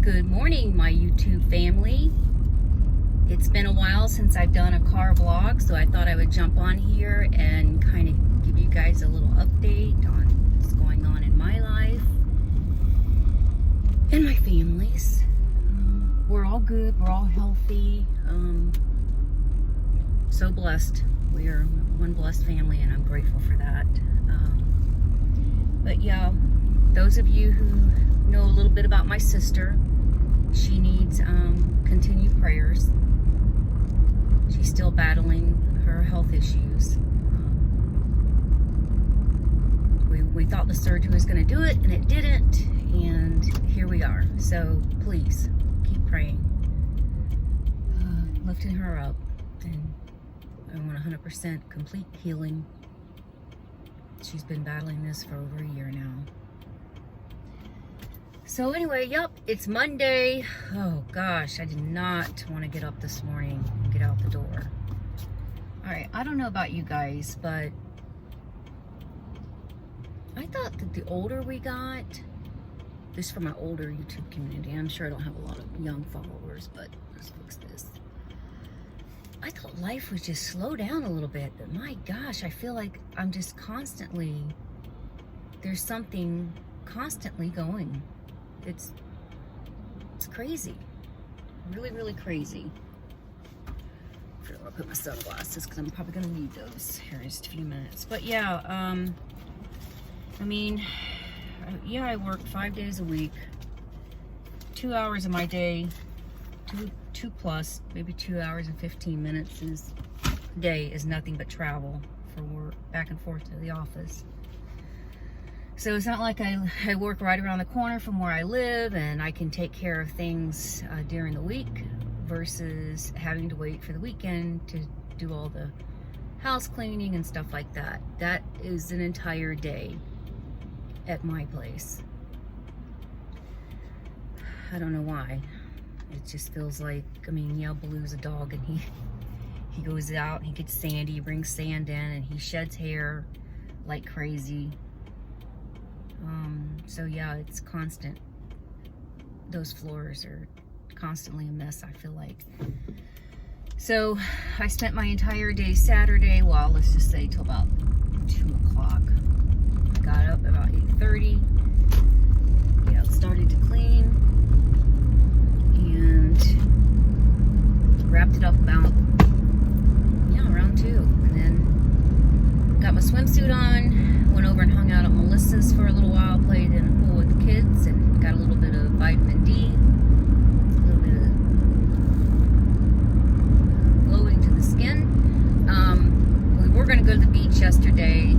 Good morning, my YouTube family. It's been a while since I've done a car vlog, so I thought I would jump on here and kind of give you guys a little update on what's going on in my life and my family's. We're all good, we're all healthy, so blessed. We are one blessed family, and I'm grateful for that. But yeah, those of you who know a little bit about my sister, she needs continued prayers. She's still battling her health issues. We thought the surgery was going to do it, and it didn't, and here we are. So please keep praying, lifting her up, and I want 100% complete healing. She's been battling this for over a year now. So anyway, yep, it's Monday. Oh gosh, I did not want to get up this morning and get out the door. All right, I don't know about you guys, but I thought that the older we got, this is for my older YouTube community. I'm sure I don't have a lot of young followers, but let's fix this. I thought life would just slow down a little bit, but my gosh, I feel like I'm just constantly, there's something constantly going. It's crazy. Really, really crazy. I'll put my sunglasses because I'm probably going to need those here in just a few minutes. But yeah, I mean, yeah, I work 5 days a week. 2 hours of my day, two plus, maybe 2 hours and 15 minutes a day is nothing but travel for work, back and forth to the office. So it's not like I work right around the corner from where I live and I can take care of things during the week versus having to wait for the weekend to do all the house cleaning and stuff like that. That is an entire day at my place. I don't know why. It just feels like, I mean, yeah, Baloo's a dog, and he goes out, he gets sandy, he brings sand in, and he sheds hair like crazy. So yeah, it's constant. Those floors are constantly a mess, I feel like. So I spent my entire day Saturday, well, let's just say till about 2 o'clock. Got up about 8:30. Yeah, started to clean and wrapped it up about, yeah, around 2. And then got my swimsuit on, went over and hung out at Melissa's for a little while, played in a pool with the kids, and got a little bit of vitamin D, a little bit of glowing to the skin. We were going to go to the beach yesterday,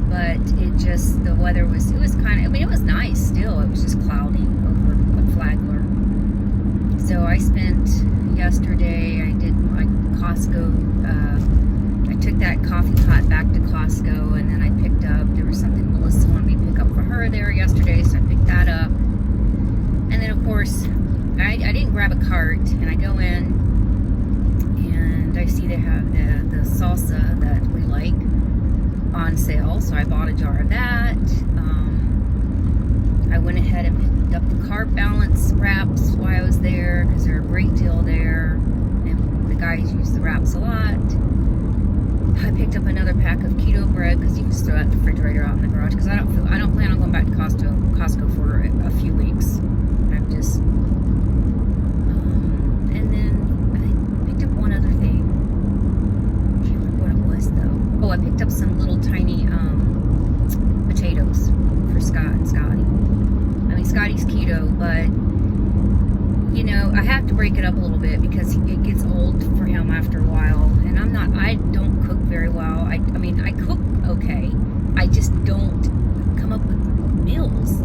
but it just, the weather was, it was kind of, I mean, it was nice still. It was just cloudy over Flagler. So I spent yesterday, I did like Costco, I took that coffee pot back to Costco, and then I picked up, there was something Melissa wanted me to pick up for her there yesterday, so I picked that up. And then of course, I didn't grab a cart, and I go in, and I see they have the salsa that we like on sale, so I bought a jar of that. I went ahead and picked up the carb balance wraps while I was there, because they're a great deal there, and the guys use the wraps a lot. I picked up another pack of keto bread, because you can just throw it in the refrigerator out in the garage, because I don't plan on going back to Costco for a few weeks. I'm just and then I picked up one other thing. I can't remember what it was though. Oh, I picked up some little tiny potatoes for Scott and Scotty. I mean, Scotty's keto, but you know, I have to break it up a little bit because it gets old for him after a while. And I don't cook very well. I mean, I cook okay. I just don't come up with meals.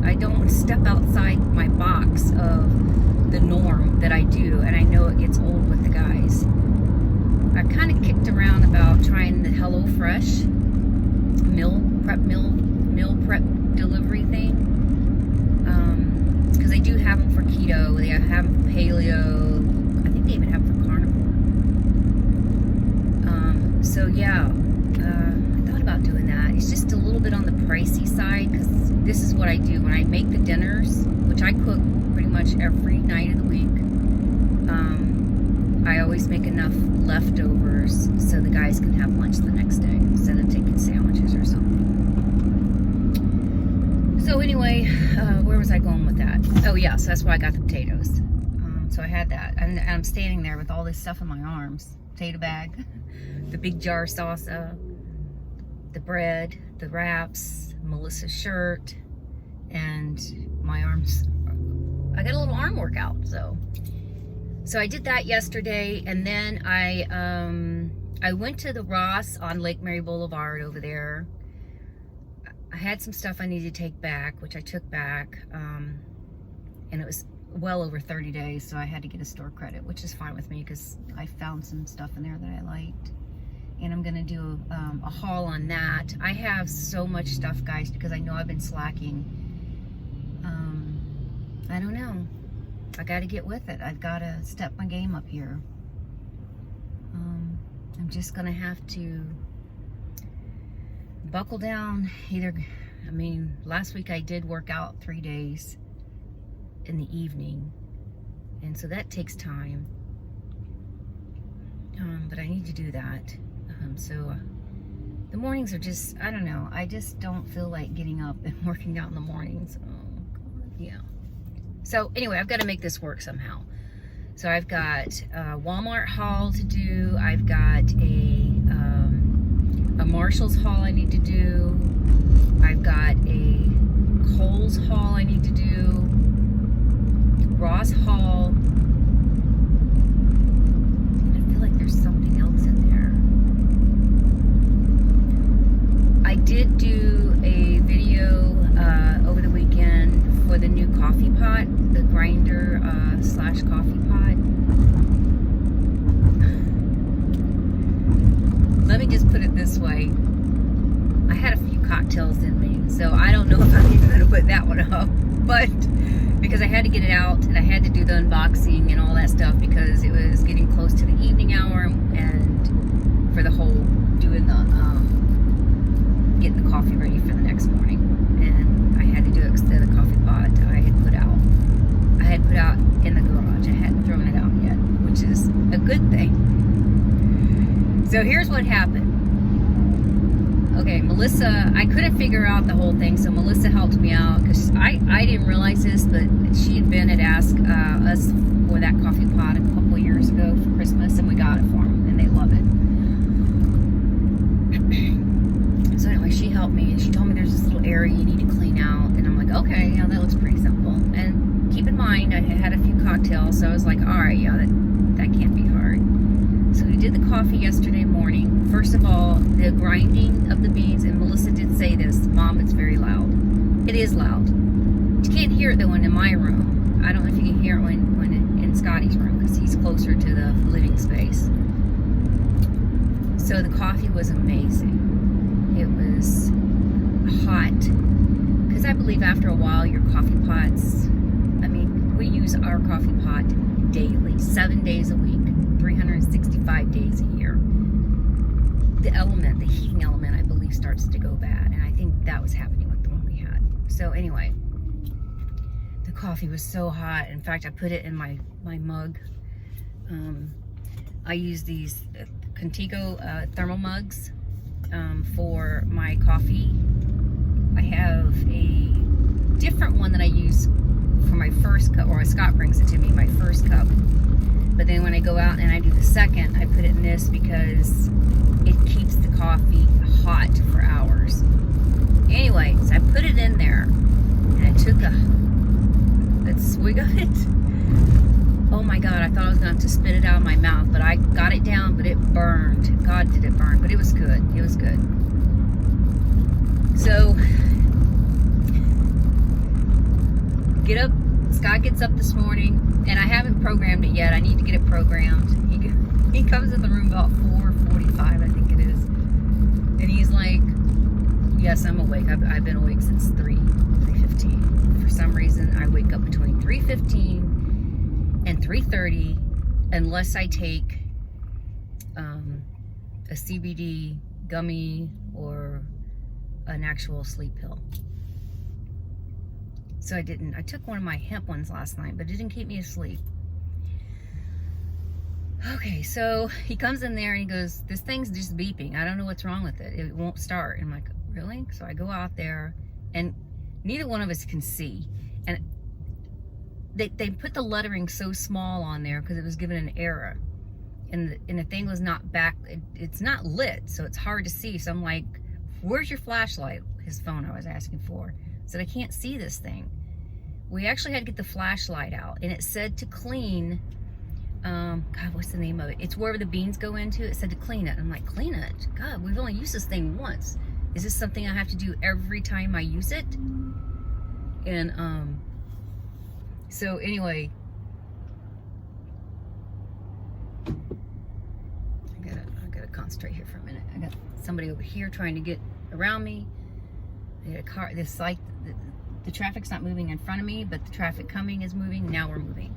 I don't step outside my box of the norm that I do. And I know it gets old with the guys. I've kind of kicked around about trying the HelloFresh meal prep delivery thing. Because they do have them for keto, they have them for paleo, I think they even have them for carnivore. So yeah, I thought about doing doing that. It's just a little bit on the pricey side, because this is what I do when I make the dinners, which I cook pretty much every night of the week. I always make enough leftovers so the guys can have lunch the next day instead of taking sandwiches or something. So anyway, where was I going with that? Oh yeah, so that's why I got the potatoes. So I had that, and I'm standing there with all this stuff in my arms. Potato bag, the big jar of salsa, the bread, the wraps, Melissa's shirt, and my arms. I got a little arm workout, so I did that yesterday, and then I went to the Ross on Lake Mary Boulevard over there. I had some stuff I needed to take back, which I took back, and it was well over 30 days, so I had to get a store credit, which is fine with me because I found some stuff in there that I liked, and I'm gonna do a haul on that. I have so much stuff, guys, because I know I've been slacking. I don't know. I got to get with it. I've got to step my game up here. I'm just gonna have to buckle down. Last week I did work out 3 days in the evening, and so that takes time, but I need to do that. The mornings are just, I don't know, I just don't feel like getting up and working out in the mornings. Yeah, so anyway, I've got to make this work somehow. So I've got a Walmart haul to do. I've got a Marshall's haul I need to do. I've got a Kohl's haul I need to do. Ross haul. I feel like there's something else in there. I did do a video over the weekend for the new coffee pot, the grinder slash coffee pot. Let me just put it this way. I had a few cocktails in me, so I don't know if I'm even going to put that one up, but because I had to get it out and I had to do the unboxing and all that stuff because it was getting close to the evening hour, and for the whole doing the getting the coffee ready for the next morning, and I had to do it because the coffee pot I had put out in the garage. I hadn't thrown it out yet, which is a good thing. So here's what happened. Okay, Melissa, I couldn't figure out the whole thing, so Melissa helped me out because I didn't realize this, but she had been at Ask us for that coffee pot a couple years ago for Christmas, and we got it for them, and they love it. So anyway, she helped me, and she told me there's this little area you need to clean out, and I'm like, okay, yeah, that looks pretty simple. And keep in mind, I had a few cocktails, so I was like, all right, yeah, that can't be hard. So we did the coffee yesterday morning. First of all, the grinding of the beans, and Melissa did say this, Mom, it's very loud. It is loud. You can't hear it though in my room. I don't know if you can hear it when in Scotty's room, because he's closer to the living space. So the coffee was amazing. It was hot, because I believe after a while your coffee pots, we use our coffee pot daily, 7 days a week, 365 days a year. The heating element, I believe, starts to go bad, and I think that was happening with the one we had. So anyway, the coffee was so hot. In fact, I put it in my mug. I use these Contigo thermal mugs for my coffee. I have a different one that I use for my first cup, or Scott brings it to me, my first cup. But then when I go out and I do the second, I put it in this because it keeps the coffee hot for hours. Anyway, so I put it in there, and I took a swig of it. Oh my God, I thought I was going to have to spit it out of my mouth, but I got it down, but it burned. God, did it burn, but it was good. It was good. So, get up. Scott gets up this morning, and I haven't programmed it yet. I need to get it programmed. He comes in the room about 4:45, I think it is, and he's like, yes, I'm awake. I've been awake since 3:15. For some reason, I wake up between 3:15 and 3:30 unless I take a CBD gummy or an actual sleep pill. So I didn't. I took one of my hemp ones last night, but it didn't keep me asleep. Okay, so he comes in there and he goes, this thing's just beeping. I don't know what's wrong with it. It won't start. And I'm like, really? So I go out there, and neither one of us can see. And they put the lettering so small on there because it was given an error. And the thing was not back. It's not lit, so it's hard to see. So I'm like, where's your flashlight? His phone I was asking for. So I can't see this thing. We actually had to get the flashlight out, and it said to clean. God, what's the name of it? It's wherever the beans go into. It said to clean it. I'm like, clean it? God, we've only used this thing once. Is this something I have to do every time I use it? And so anyway, I gotta concentrate here for a minute. I got somebody over here trying to get around me. I got a car. This like the traffic's not moving in front of me, but the traffic coming is moving. Now we're moving.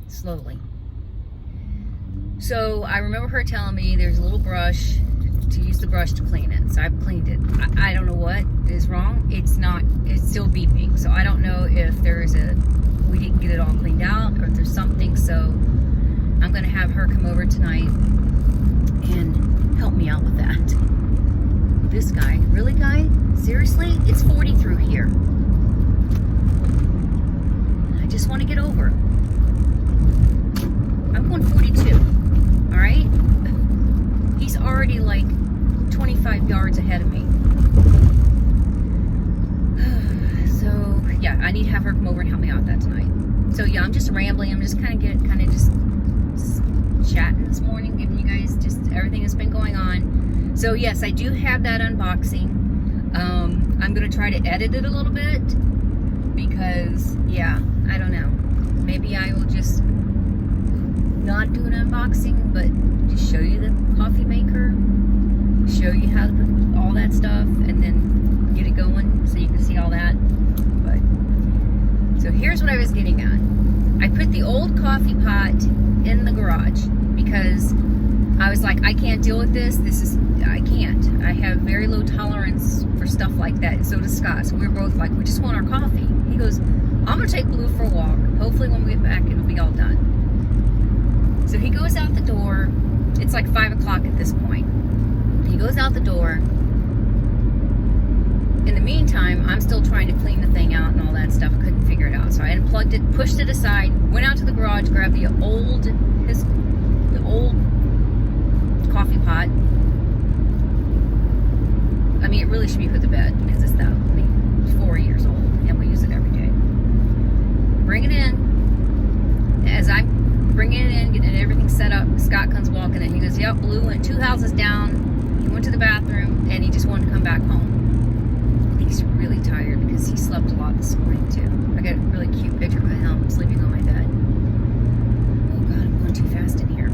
Slowly. So I remember her telling me there's a little brush to use the brush to clean it. So I've cleaned it. I don't know what is wrong. It's still beeping. So I don't know if we didn't get it all cleaned out or if there's something. So I'm going to have her come over tonight and help me out with that. This guy, really guy? Seriously? It's 40 through here. I just want to get over. I'm going 42, all right? He's already like 25 yards ahead of me. So, yeah, I need to have her come over and help me out with that tonight. So, yeah, I'm just rambling. I'm just kind of just chatting this morning, giving you guys just everything that's been going on. So, yes, I do have that unboxing. I'm going to try to edit it a little bit because, yeah, I don't know. Maybe I will just not do an unboxing, but just show you the coffee maker, show you how to put all that stuff, and then get it going so you can see all that. But so here's what I was getting at. I put the old coffee pot in the garage because I was like, I can't deal with this. I can't. I have very low tolerance for stuff like that, and so does Scott. So we were both like, we just want our coffee. He goes, I'm gonna take Blue for a walk. Hopefully when we get back, it'll be all done. So he goes out the door. It's like 5 o'clock at this point. He goes out the door. In the meantime, I'm still trying to clean the thing out and all that stuff. I couldn't figure it out. So I unplugged it, pushed it aside, went out to the garage, grabbed the old coffee pot. I mean, it really should be put to bed because it's 4 years old and we use it every day. Bring it in. As I bring it in, getting everything set up, Scott comes walking in. He goes, yep, Blue went 2 houses down. He went to the bathroom and he just wanted to come back home. I think he's really tired because he slept a lot this morning too. I got a really cute picture of him sleeping on my bed. Oh God, I'm going too fast in here.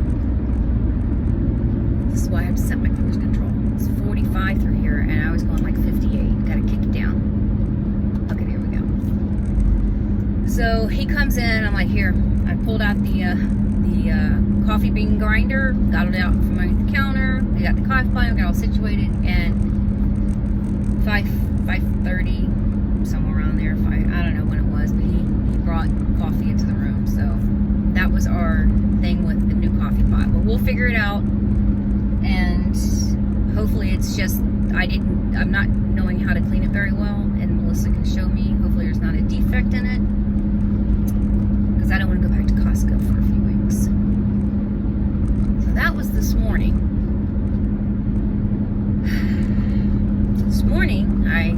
This is why I have to set my cruise control. It's 45 through here and I was going like 58. Gotta kick it down. Okay, there we go. So he comes in, I'm like, here. I pulled out the coffee bean grinder, got it out from underneath the counter. We got the coffee pot, got all situated, and 5:30, somewhere around there. I don't know when it was, but he brought coffee into the room. So that was our thing with the new coffee pot. But we'll figure it out, and hopefully it's just I'm not knowing how to clean it very well, and Melissa can show me. Hopefully there's not a defect in it. I don't want to go back to Costco for a few weeks. So that was this morning. This morning, I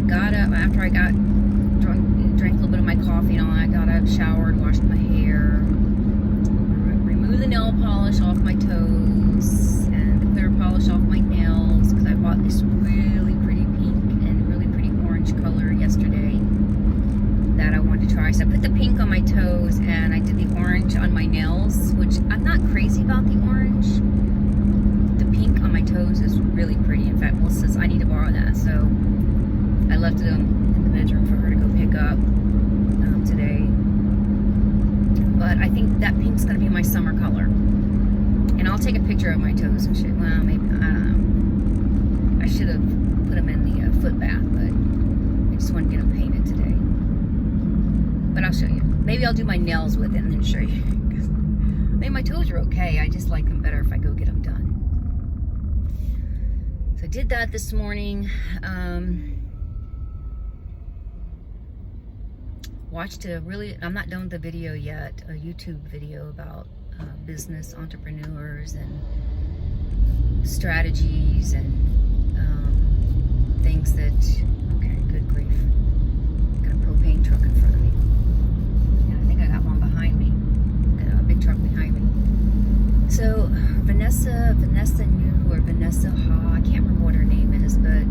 got up after I drank a little bit of my coffee and all that. I got up, showered, washed my hair, removed the nail polish off my toes and the clear polish off my nails because I bought this really pretty pink and really pretty orange color yesterday that I wanted to try. So I put the pink on my toes and I did the orange on my nails, which I'm not crazy about the orange. The pink on my toes is really pretty. In fact, Melissa says I need to borrow that. So I left it in the bedroom for her to go pick up today. But I think that pink's going to be my summer color. And I'll take a picture of my toes and shit. Well, maybe, I don't I should have put them in the foot bath, but I just want to get them painted today. But I'll show you. Maybe I'll do my nails with it and then show you. I mean, my toes are okay. I just like them better if I go get them done. So I did that this morning. Watched I'm not done with the video yet, a YouTube video about business entrepreneurs and strategies and things that, okay, good grief. Got a propane truck in front of me. Yeah, I think I got one behind me. Got a big truck behind me. So Venessa Ha, I can't remember what her name is, but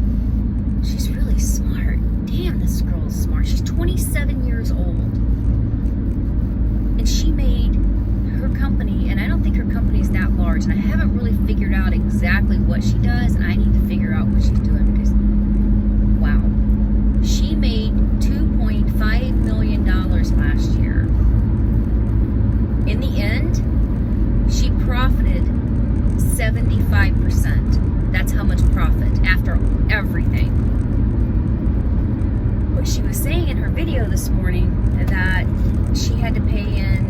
she's really smart. Damn, this girl's smart. She's 27 years old. And she made her company, and I don't think her company's that large, and I haven't really figured out exactly what she does, and I need to figure out what she's doing because, wow. She made $2.5 million last year. In the end, she profited 75%. That's how much profit after everything. But she was saying in her video this morning that she had to pay in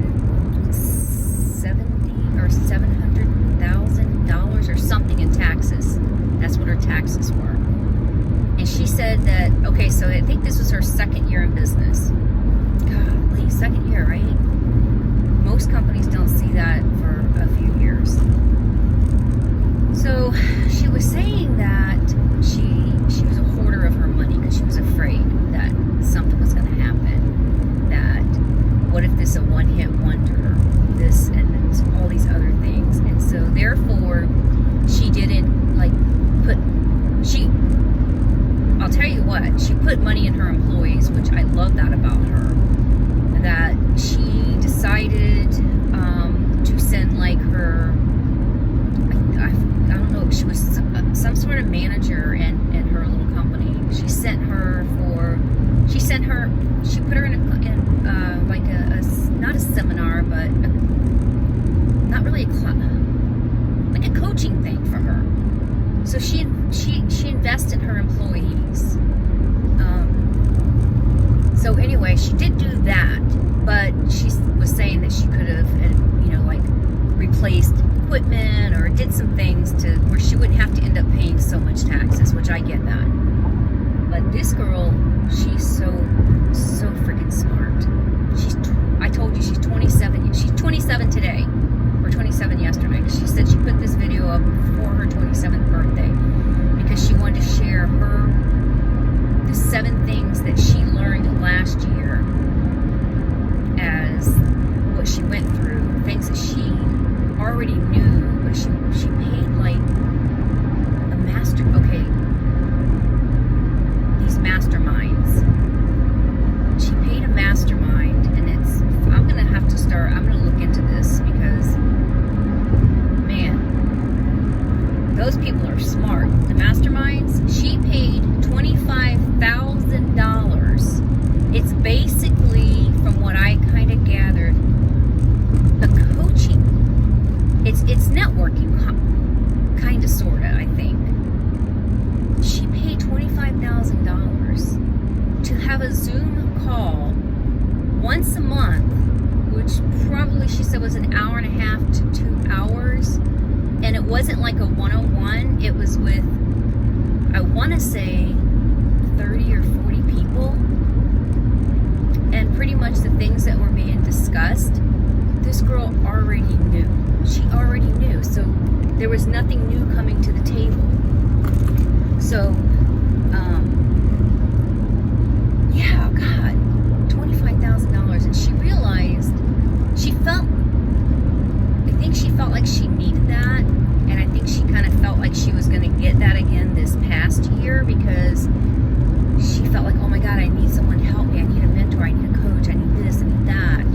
$700,000 or something in taxes. That's what her taxes were. And she said that, okay, so I think this was her second year in business. Golly, second year, right? Most companies don't see that for a few years. So she was saying that she was a hoarder of her money because she was afraid that something was going to happen. That what if this is a one-hit wonder? This and all these other things. And so therefore she didn't I'll tell you what, she put money in her employees, which I love that about her. That she decided to send like her, I don't know, she was some sort of manager in her little company. She put her in not a seminar, but not really a club, like a coaching thing for her. So she invests in her employees. So anyway, she did do that, but she was saying that she could have, replaced equipment or did some things to where she wouldn't have to end up paying so much taxes, which I get that. But this girl, she's so freaking smart. I told you she's 27. She's 27 today, or 27 yesterday. She said she put this video up for her 27th birthday because she wanted to share the 7 things that she learned last year as what she went through, things that she already knew, but she paid like these masterminds. She paid a mastermind, and I'm gonna look into this because, man, those people are smart. The masterminds, she paid $25,000. It's basically, from what I kind of gathered, a coaching. It's networking, kind of, sort of, I think. She paid $25,000 to have a Zoom call once a month, which probably she said was an hour and a half to 2 hours. And it wasn't like a one-on-one. It was with, I want to say, 30 or 40 people. And pretty much the things that were being discussed, this girl already knew. She already knew. So there was nothing new coming to the table. So, yeah, God, $25,000. And she realized, I think she felt like she needed that. And I think she kind of felt like she was going to get that again this past year because she felt like, oh my God, I need someone to help me. I need a mentor. I need a coach. I need this. I need that.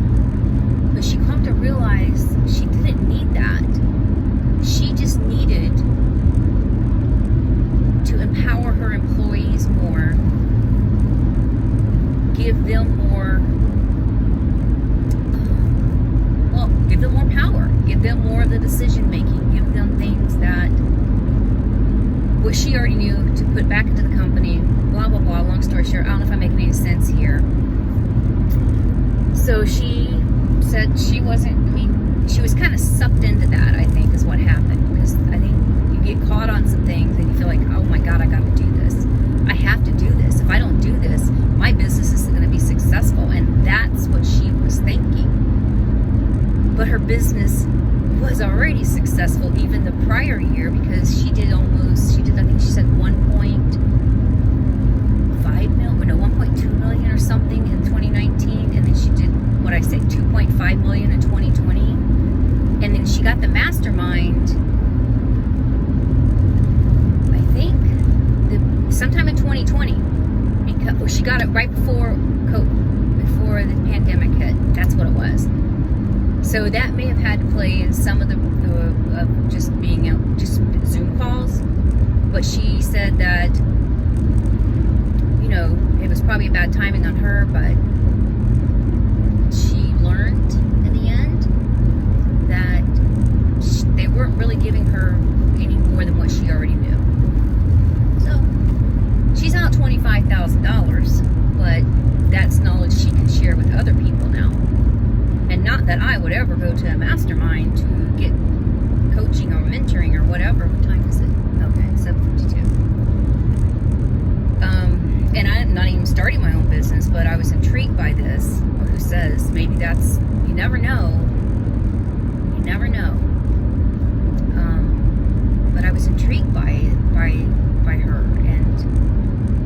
But she come to realize she didn't need that. She just needed to empower her employees more, give them more power, give them more of the decision making, give them things that what she already knew to put back into the company, blah, blah, blah. Long story short, I don't know if I'm making any sense here. So she said she wasn't, she was kind of sucked into that, I think, is what happened. Because I think you get caught on some things and you feel like, oh my God, I got to do this. I have to do this. If I don't do this, my business isn't going to be successful. And that's what she was thinking. But her business was already successful even the prior year, because she did, I think she said 1.2 million or something in 2019. And then she did, 2.5 million in 2020. And then she got the mastermind, I think, sometime in 2020. Because she got it right before the pandemic hit. That's what it was. So that may have had to play in some of the just being out, just Zoom calls. But she said that, it was probably bad timing on her, but she learned in the end that they weren't really giving her any more than what she already knew. So she's out $25,000, but that's knowledge she can share with other people now. And not that I would ever go to a mastermind to get coaching or mentoring or whatever. What time is it? Okay, 7:52. And I'm not even starting my own business, but I was intrigued by this. Or who says maybe that's, you never know. You never know. But I was intrigued by her, and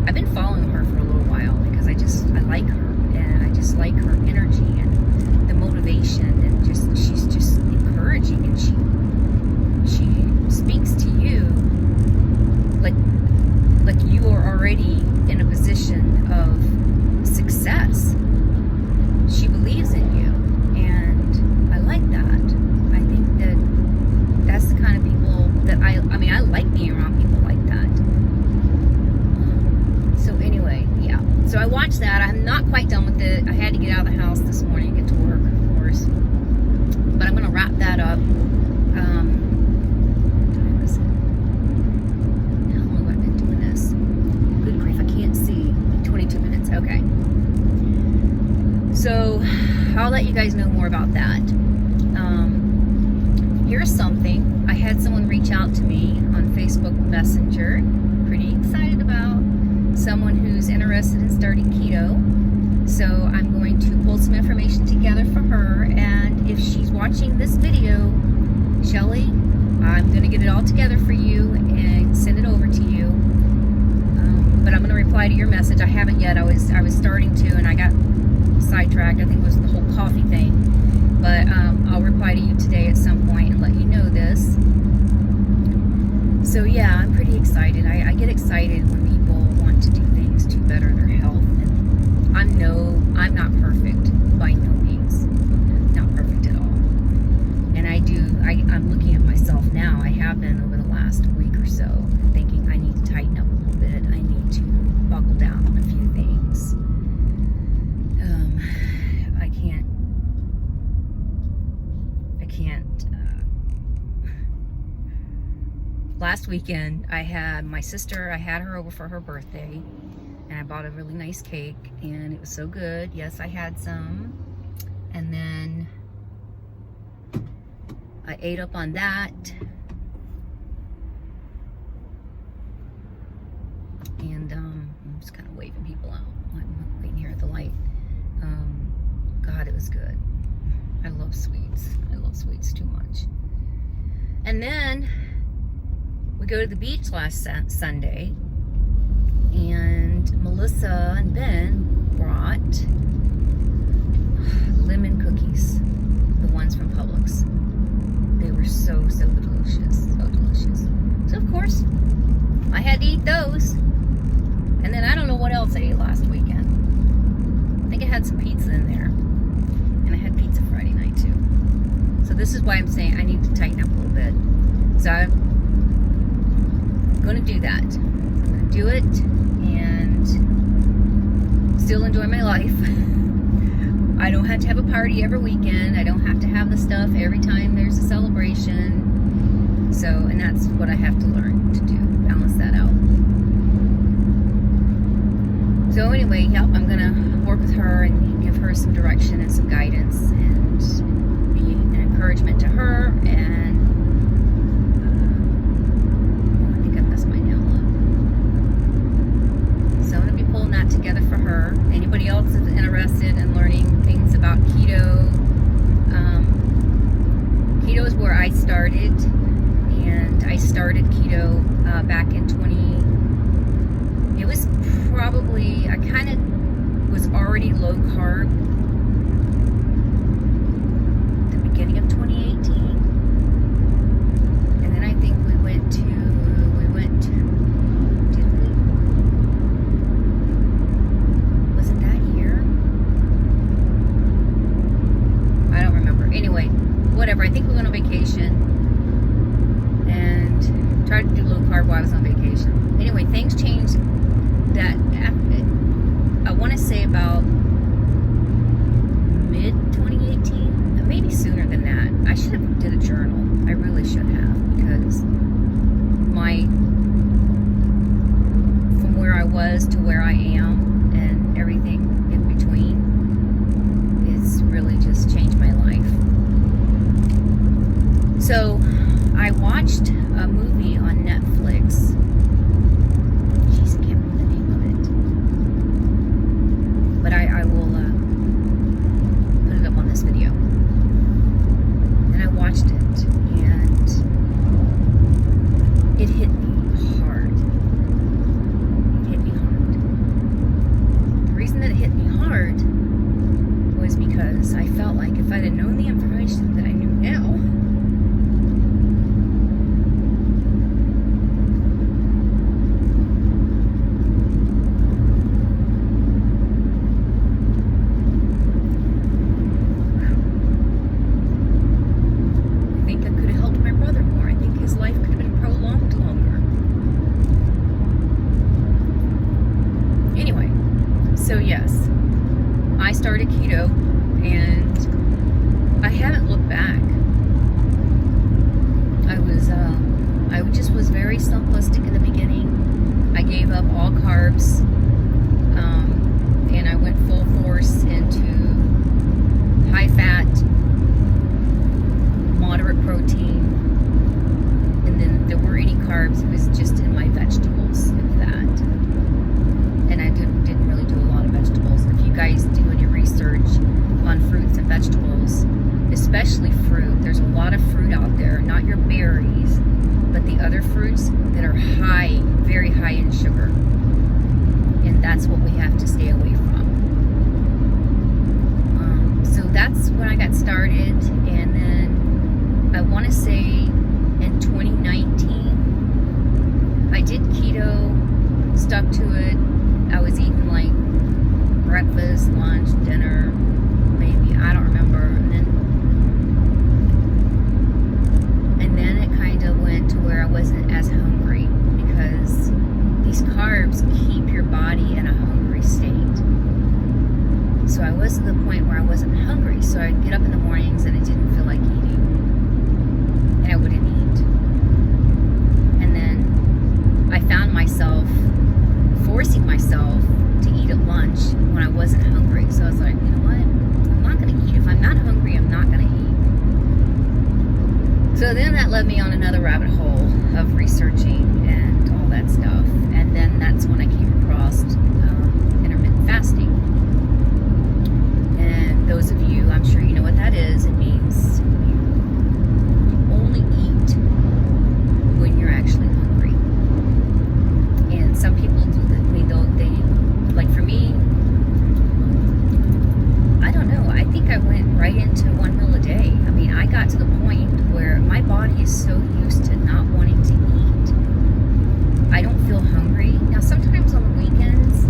I've been following her for a little while because I like her, and I just like her energy and the motivation, and she's just encouraging, and she speaks to you like you are already in a position of success. She believes in you, and I like that. I think that's the kind of people that I like being around people like that. So anyway, yeah. So I watched that. I'm not quite done with it. I had to get out of the house this morning and get to work, of course. But I'm going to wrap that up. What time is it? How long have I been doing this? Good grief, I can't see. 22 minutes. Okay. So I'll let you guys know more about that. Here's something. I had someone reach out to me on Facebook Messenger. Pretty excited about someone who's interested in starting keto. So I'm going to pull some information together for her, and if she's watching this video, Shelly, I'm going to get it all together for you and send it over to you. But I'm going to reply to your message. I haven't yet. I was starting to, and I got sidetracked. I think it was the whole coffee thing. But I'll reply to you today at some point and let you know this. So yeah, I'm pretty excited. I get excited when people want to do things to better their health. And I'm not perfect by no means. Not perfect at all. And I'm looking at myself now. I have been over the last week or so, thinking I need to tighten up a little bit. I need to buckle down on a few things. Last weekend, I had my sister, I had her over for her birthday, and I bought a really nice cake, and it was so good. Yes, I had some. And then I ate up on that. And I'm just kind of waving people out. I'm waiting here at the light. God, it was good. I love sweets. I love sweets too much. And then we go to the beach last Sunday, and Melissa and Ben brought lemon cookies, the ones from Publix. They were so delicious, so delicious. So of course, I had to eat those. And then I don't know what else I ate last weekend. I think I had some pizza in there, and I had pizza Friday night too. So this is why I'm saying I need to tighten up a little bit. So I'm going to do that. I'm going to do it and still enjoy my life. I don't have to have a party every weekend. I don't have to have the stuff every time there's a celebration. So, and that's what I have to learn to do. Balance balance that out. So anyway, yep, I'm gonna work with her and give her some direction and some guidance and be an encouragement to her. And I think I messed my nail up. So I'm gonna be pulling that together for her. Anybody else is interested in learning things about keto? Keto is where I started, and I started keto back in it was probably, I kind of was already low carb at the beginning of 2018, and then I think we went to, did we? Was it that year? I don't remember. Anyway, whatever, I think we went on vacation and tried to do low carb while I was on vacation. Anyway, things changed that I want to say about mid 2018, maybe sooner than that. I should have did a journal. I really should have, because from where I was to where I am and everything in between, it's really just changed my life. So I watched a movie on Netflix. Jeez, I can't remember the name of it. But I will put it up on this video. And I watched it, and it hit me hard. It hit me hard. The reason that it hit me hard was because I felt like if I'd have known the information that I knew now, so yes, I started keto, and I haven't looked back. I just was very simplistic in the beginning. I gave up all carbs, and I went full force into high fat, moderate protein, and then if there were any carbs, it was just in my vegetables, if that. And I didn't really do a lot of vegetables. If you guys do any research on fruits and vegetables, especially fruit, there's a lot of fruit out there, not your berries, but the other fruits that are high, very high in sugar. And that's what we have to stay away from. So that's when I got started. And then I want to say in 2019, I did keto, stuck to it. I was eating like breakfast, lunch, dinner, maybe, I don't remember. And then it kind of went to where I wasn't as hungry, because these carbs keep your body in a hungry state. So I was to the point where I wasn't hungry. So I'd get up in the mornings and I didn't feel like eating, and I wouldn't eat. And then I found myself forcing myself to eat at lunch when I wasn't hungry. So I was like, you know what? I'm not going to eat. If I'm not hungry, I'm not going to eat. So then that led me on another rabbit hole of researching and all that stuff. And then that's when I came across intermittent fasting. And those of you, I'm sure you know what that is. It means you only eat when you're actually hungry. And some people do that. They like, for me, I don't know. I think I went right into one meal a day. I mean, I got to the point where my body is so used to not wanting to eat. I don't feel hungry. Now, sometimes on the weekends,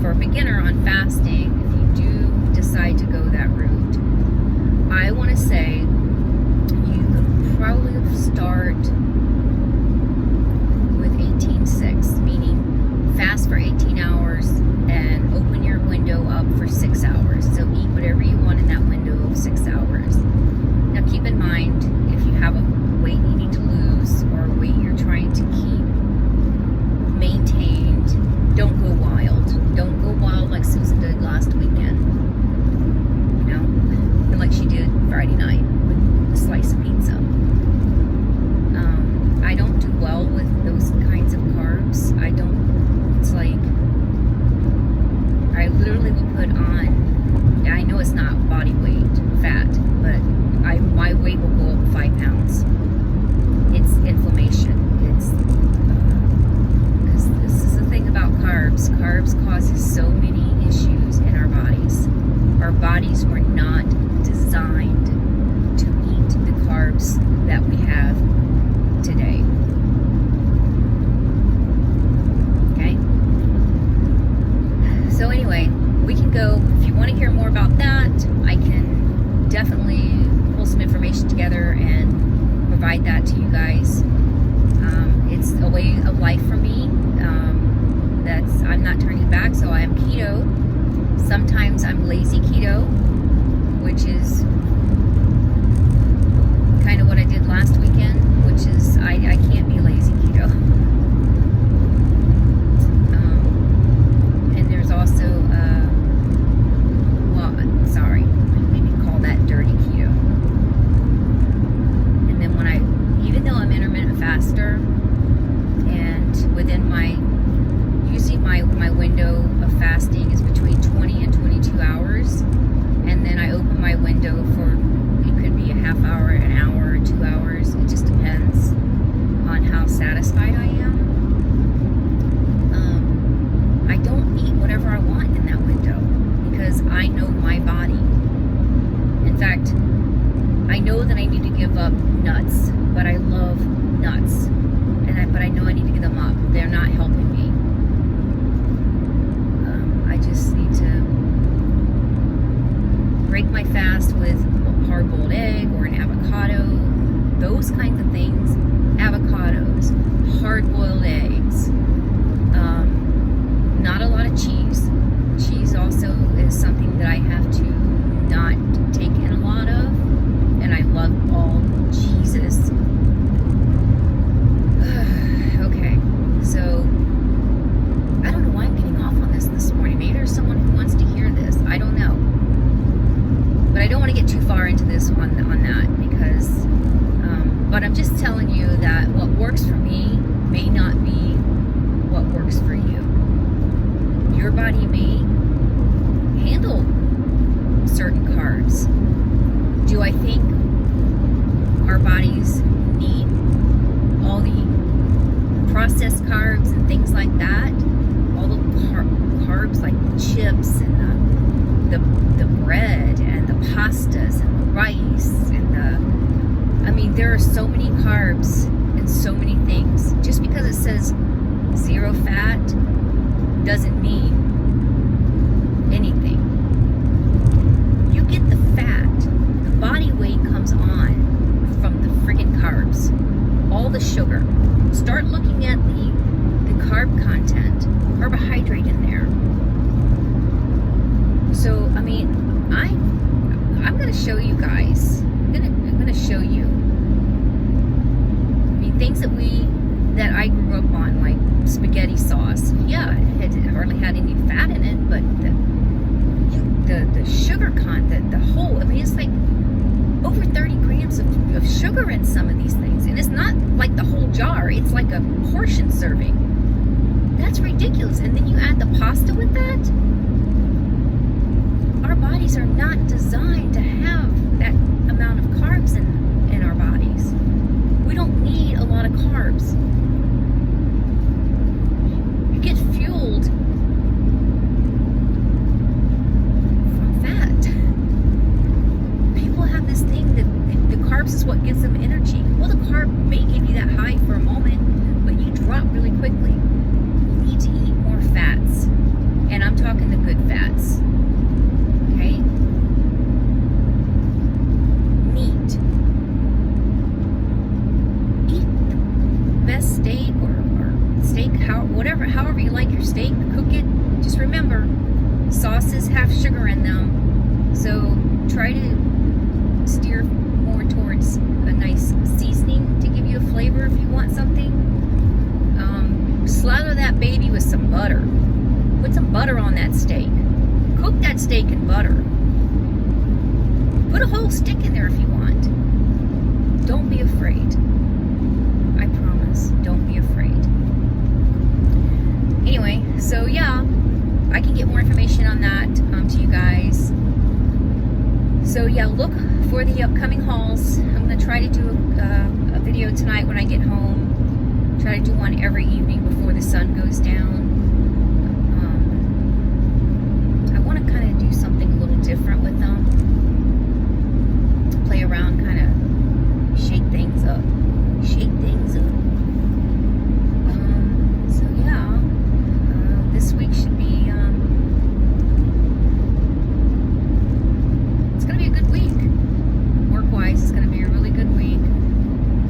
for a beginner on fasting, if you do decide to go that route, I want to say you could probably start with 18-6, meaning fast for 18 hours and open your window up for 6 hours. So eat whatever you want in that window of 6 hours. Now keep in mind, if you have a weight you need to lose or a weight you're trying to keep maintained, don't go wild. Don't go wild like Susan did last weekend. You know, and like she did Friday night with a slice of pizza. I don't do well with those kinds of carbs. It's like, I literally will put on, I know it's not body weight fat, but my weight will go up 5 pounds. It's inflammation. It's, because this is the thing about carbs. Carbs causes so many issues in our bodies. Our bodies were not designed to eat the carbs that we have today. Okay? So anyway, we can go, if you want to hear more about that, I can definitely pull some information together and provide that to you guys. It's a way of life for me. I'm not turning back, so I am keto. Sometimes I'm lazy keto, which is kind of what I did last weekend, which is I can't be lazy keto. And there's also, maybe call that dirty keto. And then even though I'm intermittent faster, and usually my window of fasting is between 20 and 22 hours, and then I open my window for, it could be a half hour, an hour, 2 hours. It just depends on how satisfied I am. I don't eat whatever I want in that window because I know my body. In fact, I know that I need to give up nuts, but I love nuts, but I know I need to give them up. They're not helping me. I just need to break my fast with a hard-boiled egg or an avocado, those kinds of things. Avocados, hard-boiled eggs, not a lot of cheese. Cheese also is something that I have to not take in a lot of, and I love all cheeses. Okay, so I don't know why I'm getting off on this morning. Maybe there's someone who wants to hear this. I don't know. But I don't want to get too far into this on that because, but I'm just telling you that what works for me may not be what works for you. Your body may handle certain carbs. Do I think our bodies need all the processed carbs and things like that? All the carbs like the chips and the bread and the pastas and the rice and there are so many carbs and so many things. Just because it says 0 fat doesn't mean anything. You get the fat, the body weight comes on from the friggin' carbs, all the sugar. Start looking at the carb content, carbohydrate in there. So I'm going to show you guys. I'm going to show you. Things that I grew up on, like spaghetti sauce. Yeah, it hardly had any fat in it, but the sugar content, it's like over 30 grams of sugar in some of these things. And it's not like the whole jar, it's like a portion serving. That's ridiculous. And then you add the pasta with that. Our bodies are not designed to have that amount of carbs in our bodies. We don't need a lot of carbs. You get fueled from fat. People have this thing that the carbs is what gives them energy. Well, the carb may give you that high for a moment, but you drop really quickly. You need to eat more best steak or steak, however you like your steak, cook it. Just remember, sauces have sugar in them, so try to steer more towards a nice seasoning to give you a flavor if you want something. Slather that baby with some butter. Put some butter on that steak. Cook that steak in butter. Put a whole stick in there if you want. Don't be afraid. I promise, don't be afraid. Anyway, so yeah, I can get more information on that to you guys. So yeah, look for the upcoming hauls. I'm going to try to do a video tonight when I get home. Try to do one every evening before the sun goes down. I want to kind of do something a little different with them. Play around, kind of shake things up. Shake things up. So yeah, this week should be, it's going to be a good week. Work-wise, it's going to be a really good week.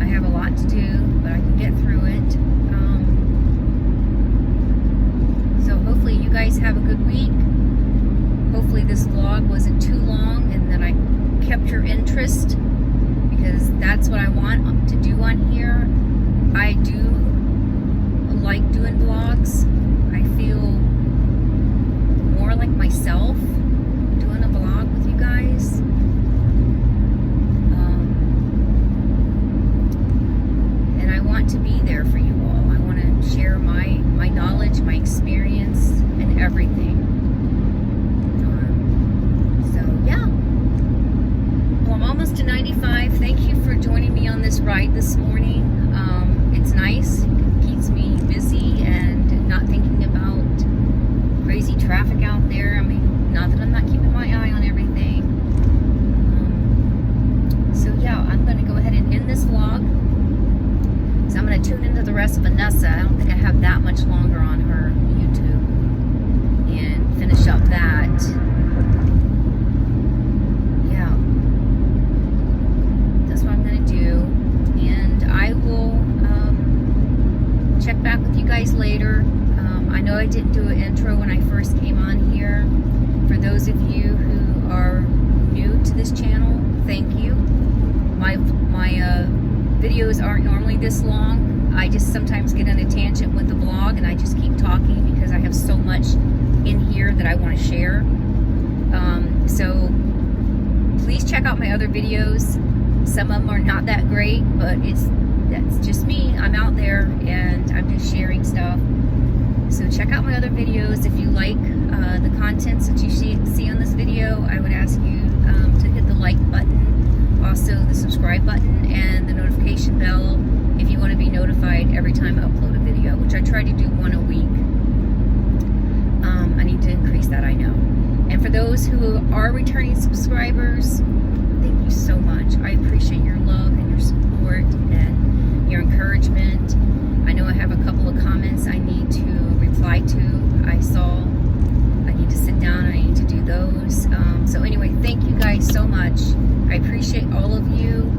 I have a lot to do, but I can get through it. So hopefully you guys have a good week. Hopefully this vlog wasn't too long and that I kept your interest, because that's what I want to do on here. I do like doing vlogs. I feel more like myself doing a vlog with you guys. And I want to be there for you all. I want to share my knowledge, my experience, and everything. So yeah. Well, I'm almost to 95. Thank you for joining me on this ride this morning. It's nice. It keeps me busy and not thinking about crazy traffic out there. I mean, not that I'm not keeping my eye on everything. So yeah, I'm going to go ahead and end this vlog. So I'm going to tune into the rest of Vanessa. I don't think I have that much longer on her YouTube. And finish up that. Yeah. That's what I'm going to do. And I will check back with you guys later. I know I didn't do an intro when I first came on here. For those of you who are new to this channel, thank you. My videos aren't normally this long. I just sometimes get on a tangent with the vlog and I just keep talking because I have so much in here that I want to share. So please check out my other videos. Some of them are not that great, but that's just me. I'm out there and I'm just sharing stuff. So check out my other videos. If you like the contents that you see on this video, I would ask you to hit the like button, also the subscribe button, and the notification bell if you want to be notified every time I upload a video, which I try to do one a week. I need to increase that, I know. And for those who are returning subscribers, thank you so much. I appreciate your love and your support and your encouragement. I know I have a couple of comments I need to reply to. I need to sit down and I need to do those. So anyway, thank you guys so much. I appreciate all of you.